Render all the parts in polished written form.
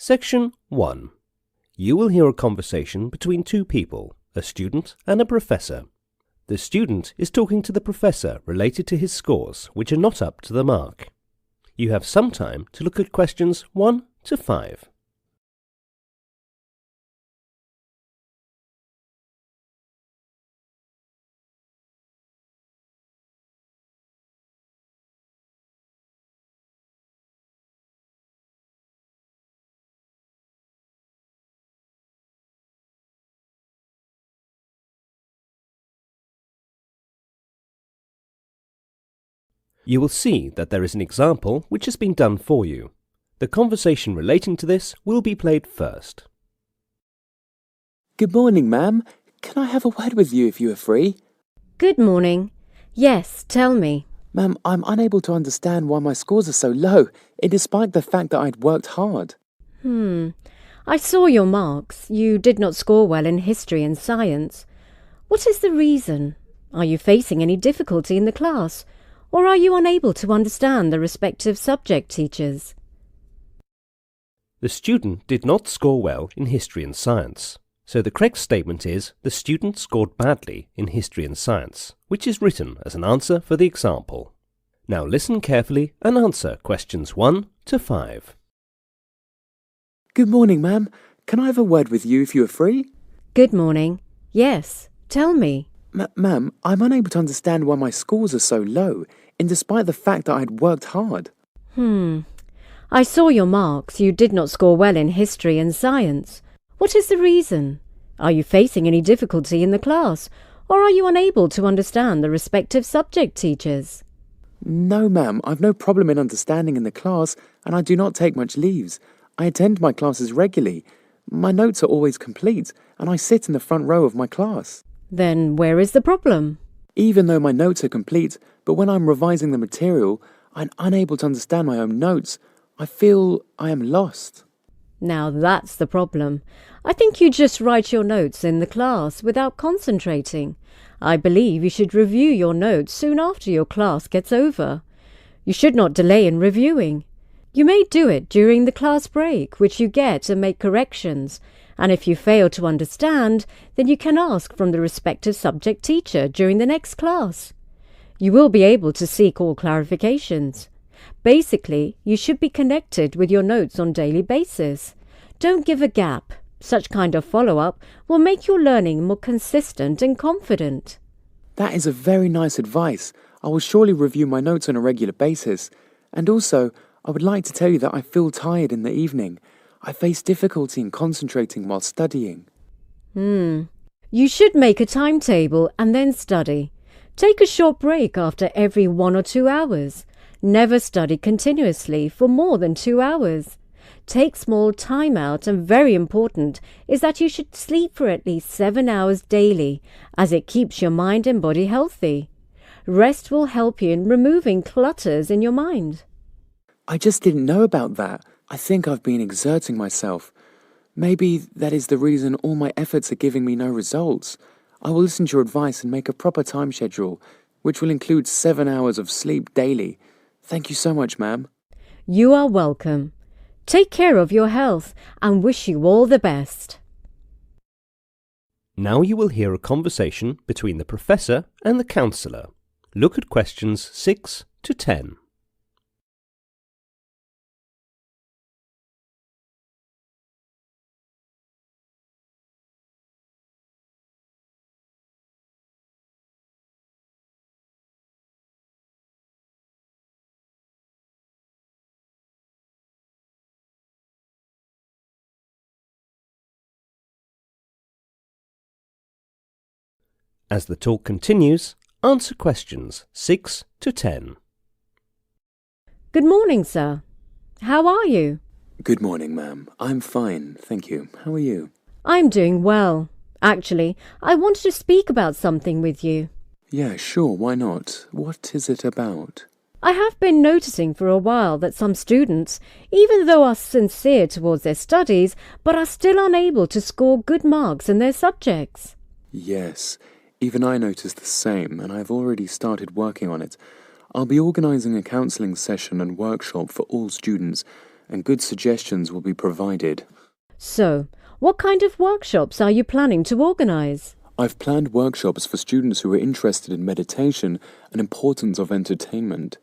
Section 1. You will hear a conversation between two people, a student and a professor. The student is talking to the professor related to his scores, which are not up to the mark. You have some time to look at questions 1 to 5. You will see that there is an example which has been done for you. The conversation relating to this will be played first. Good morning, ma'am. Can I have a word with you if you are free? Good morning. Yes, tell me. Ma'am, I'm unable to understand why my scores are so low, despite the fact that I'd worked hard. I saw your marks. You did not score well in history and science. What is the reason? Are you facing any difficulty in the class? Or are you unable to understand the respective subject teachers? The student did not score well in history and science. So the correct statement is the student scored badly in history and science, which is written as an answer for the example. Now listen carefully and answer questions 1 to 5. Good morning, ma'am. Can I have a word with you if you are free? Good morning. Yes, tell me. Ma'am, I'm unable to understand why my scores are so low, despite the fact that I'd worked hard. I saw your marks. You did not score well in history and science. What is the reason? Are you facing any difficulty in the class? Or are you unable to understand the respective subject teachers? No, ma'am. I've no problem in understanding in the class, and I do not take much leaves. I attend my classes regularly. My notes are always complete, and I sit in the front row of my class. Then where is the problem? Even though my notes are complete, but when I'm revising the material, I'm unable to understand my own notes. I feel I am lost. Now that's the problem. I think you just write your notes in the class without concentrating. I believe you should review your notes soon after your class gets over. You should not delay in reviewing. You may do it during the class break, which you get and make corrections, and if you fail to understand, then you can ask from the respective subject teacher during the next class. You will be able to seek all clarifications. Basically, you should be connected with your notes on a daily basis. Don't give a gap. Such kind of follow-up will make your learning more consistent and confident. That is a very nice advice. I will surely review my notes on a regular basis. And also, I would like to tell you that I feel tired in the evening. I face difficulty in concentrating while studying. You should make a timetable and then study. Take a short break after every 1 or 2 hours. Never study continuously for more than 2 hours. Take small time out, and very important is that you should sleep for at least 7 hours daily, as it keeps your mind and body healthy. Rest will help you in removing clutters in your mind. I just didn't know about that. I think I've been exerting myself. Maybe that is the reason all my efforts are giving me no results. I will listen to your advice and make a proper time schedule, which will include 7 hours of sleep daily. Thank you so much, ma'am. You are welcome. Take care of your health and wish you all the best. Now you will hear a conversation between the professor and the counsellor. Look at questions 6 to 10. As the talk continues, answer questions 6 to 10. Good morning, sir. How are you? Good morning, ma'am. I'm fine, thank you. How are you? I'm doing well. Actually, I wanted to speak about something with you. Yeah, sure, why not? What is it about? I have been noticing for a while that some students, even though are sincere towards their studies, but are still unable to score good marks in their subjects. Yes, even I noticed the same, and I've already started working on it. I'll be organising a counselling session and workshop for all students, and good suggestions will be provided. So, what kind of workshops are you planning to organise? I've planned workshops for students who are interested in meditation and importance of entertainment.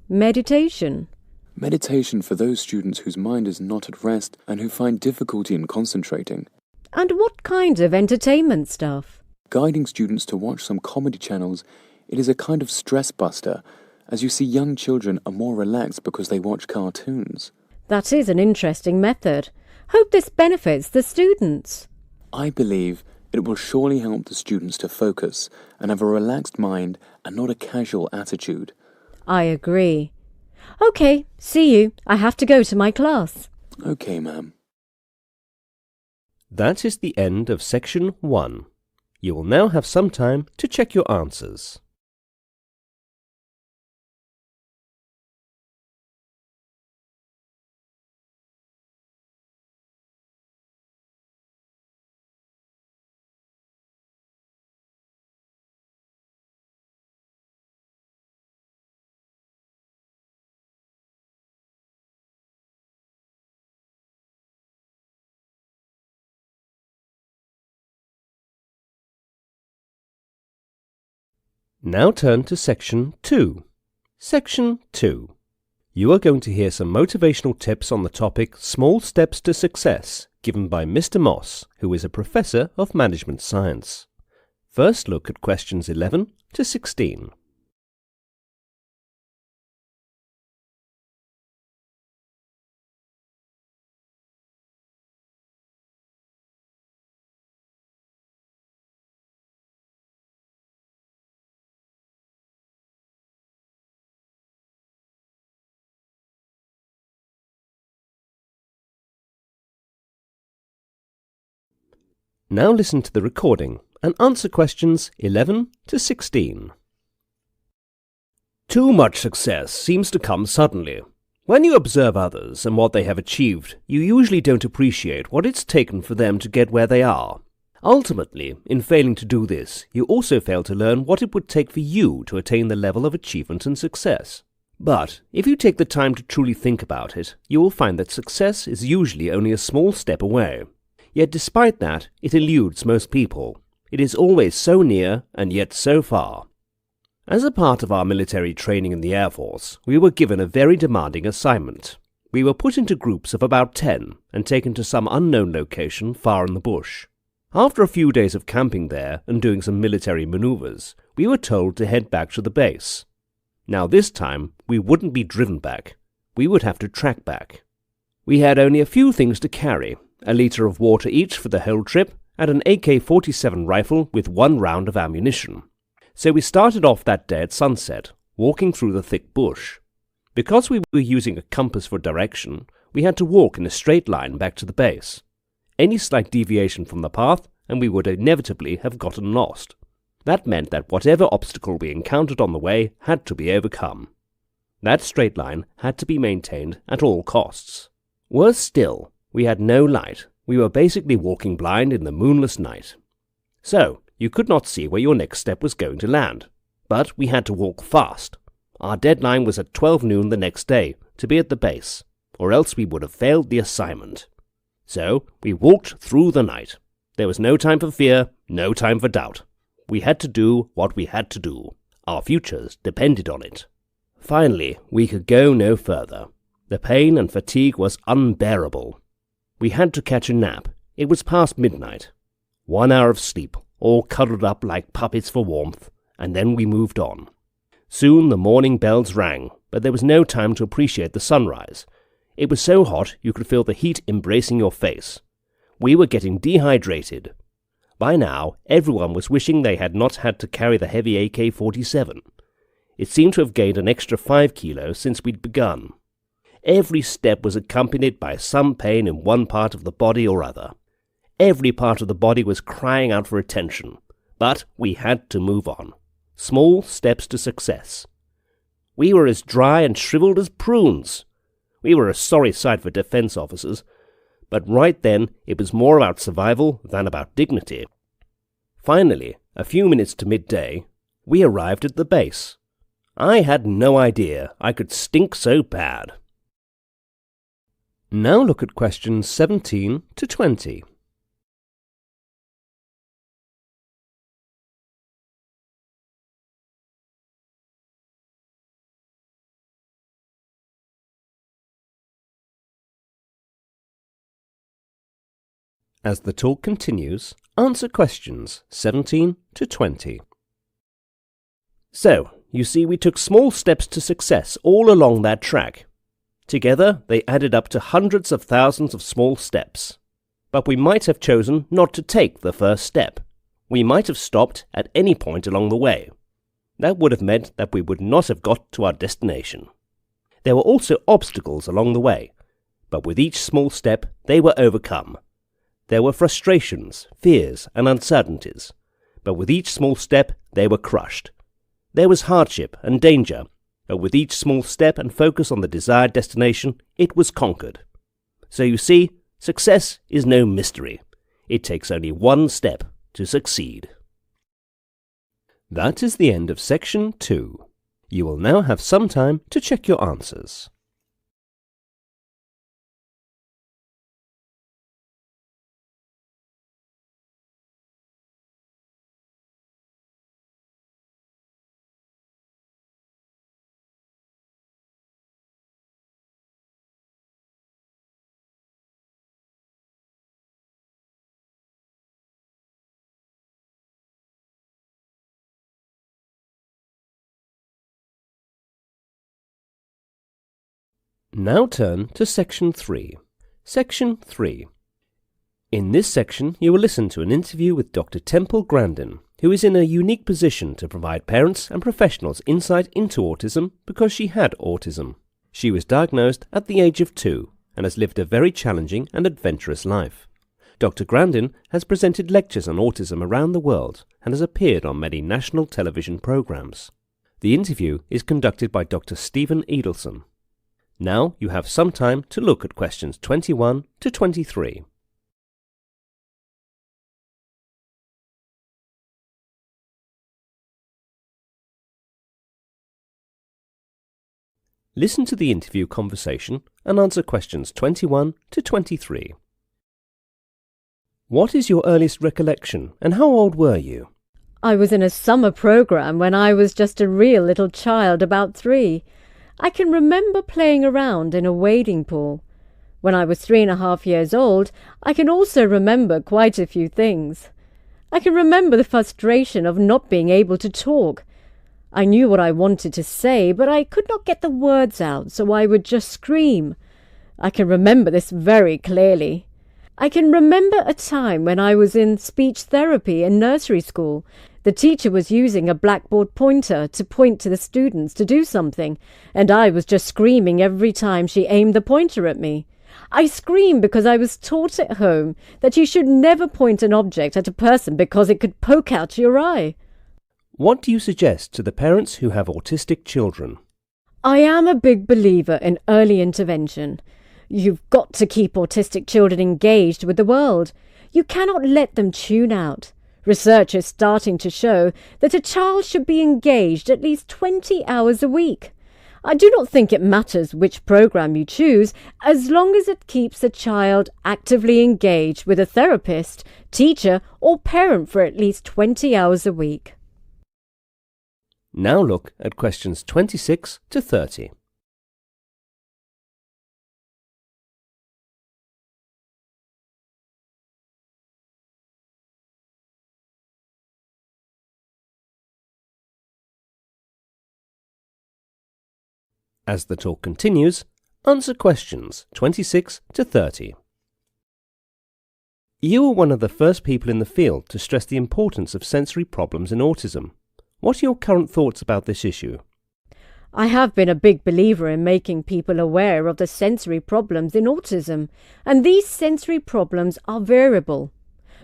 Meditation. Meditation for those students whose mind is not at rest and who find difficulty in concentrating. And what kind of entertainment stuff? Guiding students to watch some comedy channels, it is a kind of stress buster, as you see young children are more relaxed because they watch cartoons. That is an interesting method. Hope this benefits the students. I believe it will surely help the students to focus and have a relaxed mind and not a casual attitude. I agree. OK, see you. I have to go to my class. OK, ma'am. That is the end of section 1. You will now have some time to check your answers. Now turn to section 2. Section 2. You are going to hear some motivational tips on the topic Small Steps to Success, given by Mr. Moss, who is a professor of management science. First look at questions 11 to 16. Now listen to the recording and answer questions 11 to 16. Too much success seems to come suddenly. When you observe others and what they have achieved, you usually don't appreciate what it's taken for them to get where they are. Ultimately, in failing to do this, you also fail to learn what it would take for you to attain the level of achievement and success. But if you take the time to truly think about it, you will find that success is usually only a small step away. Yet despite that, it eludes most people. It is always so near and yet so far. As a part of our military training in the Air Force, we were given a very demanding assignment. We were put into groups of about 10 and taken to some unknown location far in the bush. After a few days of camping there and doing some military maneuvers, we were told to head back to the base. Now this time, we wouldn't be driven back. We would have to track back. We had only a few things to carry: a litre of water each for the whole trip, and an AK-47 rifle with 1 round of ammunition. So we started off that day at sunset, walking through the thick bush. Because we were using a compass for direction, we had to walk in a straight line back to the base. Any slight deviation from the path, and we would inevitably have gotten lost. That meant that whatever obstacle we encountered on the way had to be overcome. That straight line had to be maintained at all costs. Worse still, we had no light. We were basically walking blind in the moonless night. So, you could not see where your next step was going to land. But we had to walk fast. Our deadline was at 12 noon the next day to be at the base, or else we would have failed the assignment. So, we walked through the night. There was no time for fear, no time for doubt. We had to do what we had to do. Our futures depended on it. Finally, we could go no further. The pain and fatigue was unbearable. We had to catch a nap. It was past midnight. 1 hour of sleep, all cuddled up like puppets for warmth, and then we moved on. Soon the morning bells rang, but there was no time to appreciate the sunrise. It was so hot you could feel the heat embracing your face. We were getting dehydrated. By now, everyone was wishing they had not had to carry the heavy AK-47. It seemed to have gained an extra 5 kilos since we'd begun. Every step was accompanied by some pain in one part of the body or other. Every part of the body was crying out for attention, but we had to move on. Small steps to success. We were as dry and shriveled as prunes. We were a sorry sight for defense officers, but right then it was more about survival than about dignity. Finally, a few minutes to midday, we arrived at the base. I had no idea I could stink so bad. Now look at questions 17 to 20. As the talk continues, answer questions 17 to 20. So, you see we took small steps to success all along that track. Together, they added up to hundreds of thousands of small steps. But we might have chosen not to take the first step. We might have stopped at any point along the way. That would have meant that we would not have got to our destination. There were also obstacles along the way, but with each small step, they were overcome. There were frustrations, fears, and uncertainties, but with each small step, they were crushed. There was hardship and danger, but with each small step and focus on the desired destination, it was conquered. So you see, success is no mystery. It takes only one step to succeed. That is the end of section 2. You will now have some time to check your answers. Now turn to Section 3. Section 3. In this section, you will listen to an interview with Dr. Temple Grandin, who is in a unique position to provide parents and professionals insight into autism because she had autism. She was diagnosed at the age of 2 and has lived a very challenging and adventurous life. Dr. Grandin has presented lectures on autism around the world and has appeared on many national television programs. The interview is conducted by Dr. Stephen Edelson. Now you have some time to look at questions 21 to 23. Listen to the interview conversation and answer questions 21 to 23. What is your earliest recollection and how old were you? I was in a summer program when I was just a real little child, about 3. I can remember playing around in a wading pool. When I was 3.5 years old, I can also remember quite a few things. I can remember the frustration of not being able to talk. I knew what I wanted to say, but I could not get the words out, so I would just scream. I can remember this very clearly. I can remember a time when I was in speech therapy in nursery school. The teacher was using a blackboard pointer to point to the students to do something, and I was just screaming every time she aimed the pointer at me. I screamed because I was taught at home that you should never point an object at a person because it could poke out your eye. What do you suggest to the parents who have autistic children? I am a big believer in early intervention. You've got to keep autistic children engaged with the world. You cannot let them tune out. Research is starting to show that a child should be engaged at least 20 hours a week. I do not think it matters which program you choose, as long as it keeps a child actively engaged with a therapist, teacher, or parent for at least 20 hours a week. Now look at questions 26 to 30. As the talk continues, answer questions 26 to 30. You were one of the first people in the field to stress the importance of sensory problems in autism. What are your current thoughts about this issue? I have been a big believer in making people aware of the sensory problems in autism, and these sensory problems are variable.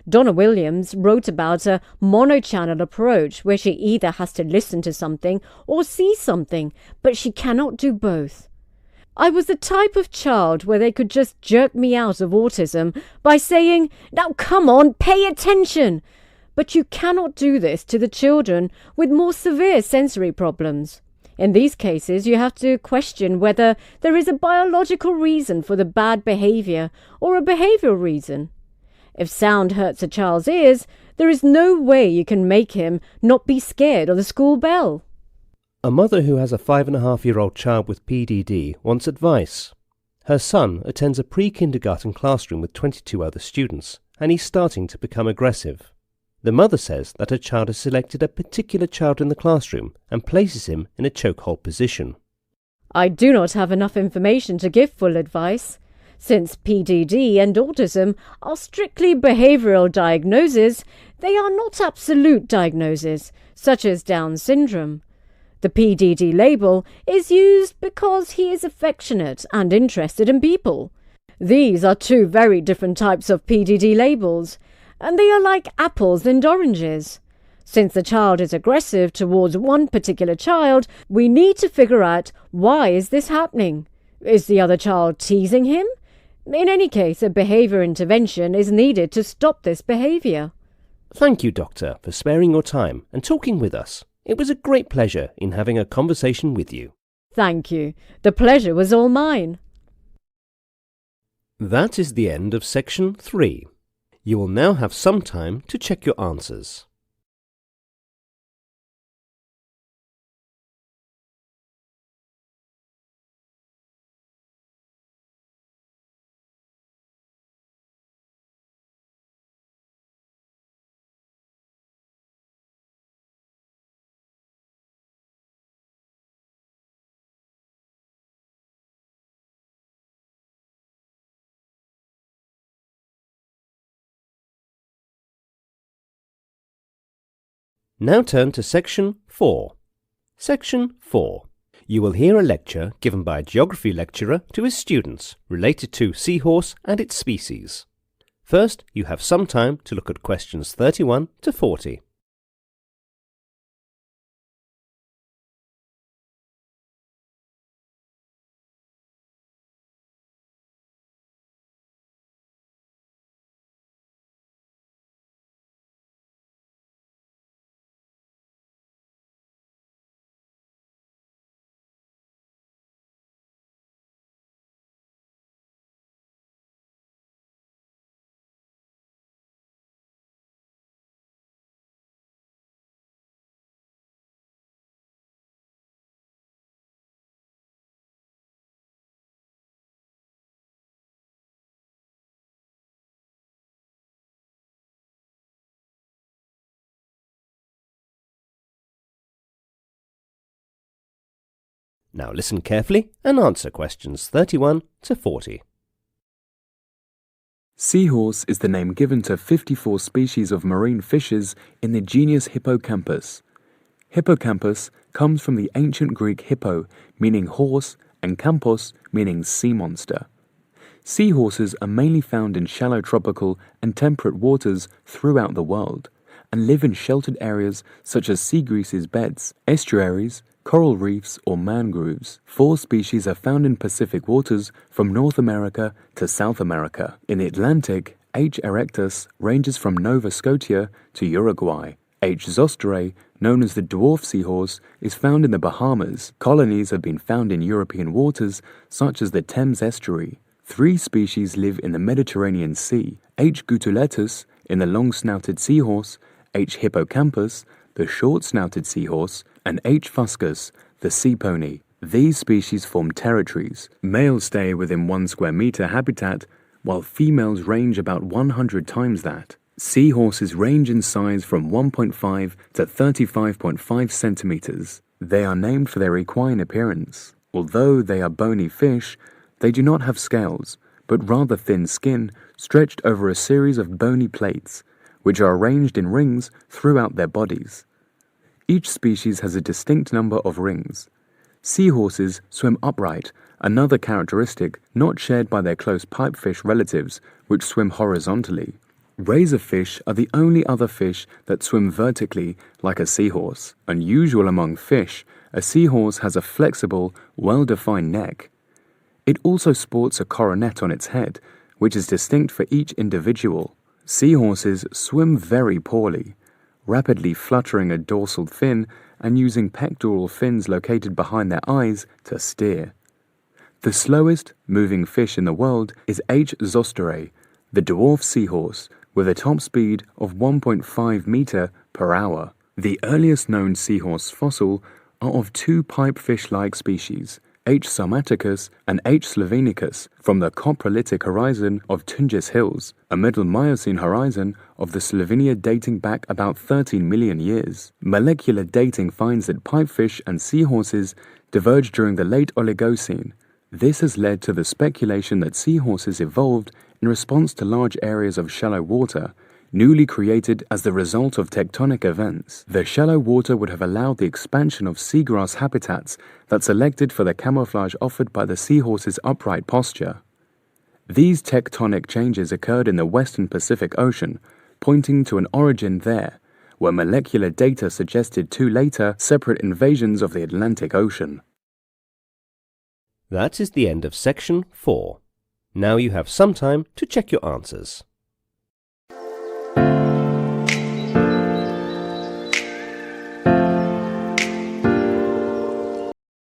Donna Williams wrote about a monochannel approach where she either has to listen to something or see something, but she cannot do both. I was the type of child where they could just jerk me out of autism by saying, "Now come on, pay attention!" But you cannot do this to the children with more severe sensory problems. In these cases, you have to question whether there is a biological reason for the bad behavior or a behavioral reason. If sound hurts a child's ears, there is no way you can make him not be scared of the school bell. A mother who has a 5.5-year-old child with PDD wants advice. Her son attends a pre-kindergarten classroom with 22 other students, and he's starting to become aggressive. The mother says that her child has selected a particular child in the classroom and places him in a chokehold position. I do not have enough information to give full advice. Since PDD and autism are strictly behavioral diagnoses, they are not absolute diagnoses, such as Down syndrome. The PDD label is used because he is affectionate and interested in people. These are two very different types of PDD labels, and they are like apples and oranges. Since the child is aggressive towards one particular child, we need to figure out why is this happening. Is the other child teasing him? In any case, a behaviour intervention is needed to stop this behaviour. Thank you, Doctor, for sparing your time and talking with us. It was a great pleasure in having a conversation with you. Thank you. The pleasure was all mine. That is the end of section 3. You will now have some time to check your answers. Now turn to section 4. Section 4. You will hear a lecture given by a geography lecturer to his students related to seahorse and its species. First, you have some time to look at questions 31 to 40. Now listen carefully and answer questions 31 to 40. Seahorse is the name given to 54 species of marine fishes in the genus Hippocampus. Hippocampus comes from the ancient Greek hippo, meaning horse, and campos, meaning sea monster. Seahorses are mainly found in shallow tropical and temperate waters throughout the world, and live in sheltered areas such as sea greases beds, estuaries, coral reefs or mangroves. 4 species are found in Pacific waters from North America to South America. In the Atlantic, H. erectus ranges from Nova Scotia to Uruguay. H. zosterae, known as the dwarf seahorse, is found in the Bahamas. Colonies have been found in European waters such as the Thames estuary. 3 species live in the Mediterranean Sea. H. gutuletus in the long-snouted seahorse, H. hippocampus, the short-snouted seahorse, and H. fuscus, the sea pony. These species form territories. Males stay within 1 square meter habitat, while females range about 100 times that. Seahorses range in size from 1.5 to 35.5 centimeters. They are named for their equine appearance. Although they are bony fish, they do not have scales, but rather thin skin stretched over a series of bony plates, which are arranged in rings throughout their bodies. Each species has a distinct number of rings. Seahorses swim upright, another characteristic not shared by their close pipefish relatives, which swim horizontally. Razorfish are the only other fish that swim vertically like a seahorse. Unusual among fish, a seahorse has a flexible, well-defined neck. It also sports a coronet on its head, which is distinct for each individual. Seahorses swim very poorly. rapidly fluttering a dorsal fin and using pectoral fins located behind their eyes to steer. The slowest moving fish in the world is H. zosterae, the dwarf seahorse, with a top speed of 1.5 meter per hour. The earliest known seahorse fossil are of two pipefish-like species, H. sarmaticus and H. slovenicus, from the coprolitic horizon of Tungus Hills, a middle Miocene horizon of the Slovenia dating back about 13 million years. Molecular dating finds that pipefish and seahorses diverged during the late Oligocene. This has led to the speculation that seahorses evolved in response to large areas of shallow water, newly created as the result of tectonic events. The shallow water would have allowed the expansion of seagrass habitats that selected for the camouflage offered by the seahorse's upright posture. These tectonic changes occurred in the western Pacific Ocean, pointing to an origin there, where molecular data suggested two later separate invasions of the Atlantic Ocean. That is the end of section 4. Now you have some time to check your answers.